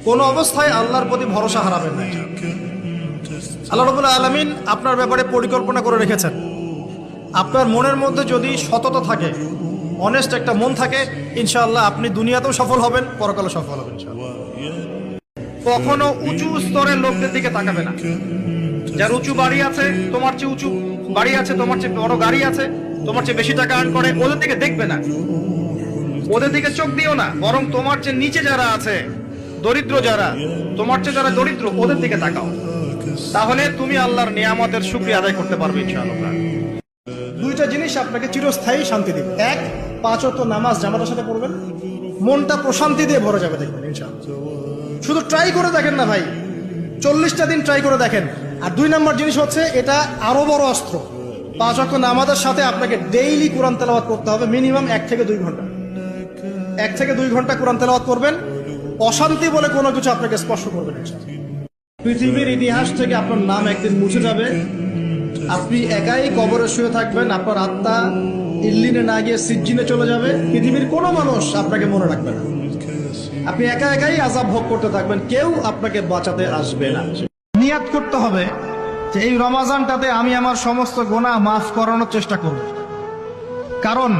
কোন অবস্থায় আল্লাহর প্রতি ভরসা হারাবেন না। আল্লাহ রাব্বুল আলামিন আপনার ব্যাপারে পরিকল্পনা করে রেখেছেন। আপনার মনের মধ্যে যদি সততা থাকে, অনেস্ট একটা মন থাকে, ইনশাআল্লাহ আপনি দুনিয়াতেও সফল হবেন, পরকালে সফল হবেন ইনশাআল্লাহ। কখনো উঁচু স্তরের লোকদের দিকে তাকাবে না। যার উঁচু বাড়ি আছে, তোমার চেয়ে উঁচু বাড়ি আছে, তোমার চেয়ে বড় গাড়ি আছে, তোমার চেয়ে বেশি টাকা আর্ন করে, ওদের দিকে দেখবে না, ওদের দিকে চোখ দিও না। বরং তোমার চেয়ে নিচে যারা আছে, দরিদ্র যারা, তোমার চেয়ে যারা দরিদ্র, ওদের দিকে তাকাও। তাহলে তুমি আল্লাহর নিয়ামতের শুকরিয়া আদায় করতে পারবে ইনশাআল্লাহ। দুইটা জিনিস আপনাকে চিরস্থায়ী শান্তি দিবে। এক, 5 ওয়াক্ত নামাজ জামাতের সাথে পড়বেন, মনটা প্রশান্তি দিয়ে ভরে যাবে, দেখবেন ইনশাআল্লাহ। শুধু ট্রাই করে দেখেন না ভাই, 40টা দিন ট্রাই করে দেখেন। আর 2 নম্বর জিনিস হচ্ছে, এটা আরো বড় অস্ত্র। 5 ওয়াক্ত নামাজের সাথে আপনাকে ডেইলি কোরআন তেলাওয়াত করতে হবে, মিনিমাম 1 থেকে 2 ঘন্টা। 1 থেকে 2 ঘন্টা কোরআন তেলাওয়াত করবেন, অশান্তি বলে কোনো কিছু আপনাকে স্পর্শ করবে না। পৃথিবীর ইতিহাস থেকে আপনার নাম একদিন মুছে যাবে, আপনি একাই কবরে শুয়ে থাকবেন, আপনার আত্মা ইল্লিনে না গিয়ে সিজ্জিনে চলে যাবে। পৃথিবীর কোনো মানুষ আপনাকে মনে রাখবে না, আপনি একা একাই আযাব ভোগ করতে থাকবেন, কেউ আপনাকে বাঁচাতে আসবে না। নিয়াত করতে হবে যে এই রমাজানটাতে আমি আমার সমস্ত গুনাহ মাফ করানোর চেষ্টা করব। কারণ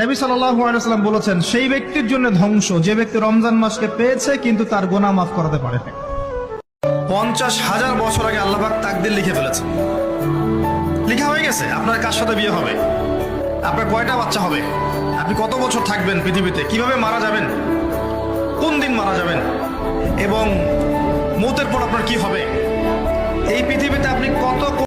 নবী সাল্লাল্লাহু আলাইহি ওয়াসাল্লাম বলেছেন, সেই ব্যক্তির জন্য ধ্বংস যে ব্যক্তি রমজান মাসকে পেয়েছে কিন্তু তার গুনাহ মাফ করাতে পারে না। 50,000 বছর আগে আল্লাহ পাক তাকদীর লিখে ফেলেছেন, লেখা হয়ে গেছে আপনার কার সাথে বিয়ে হবে, আপনার কয়টা বাচ্চা হবে, আপনি কত বছর থাকবেন পৃথিবীতে, কিভাবে মারা যাবেন, কোন দিন মারা যাবেন, এবং মৌতের পর আপনার কি হবে। এই পৃথিবীতে আপনি কত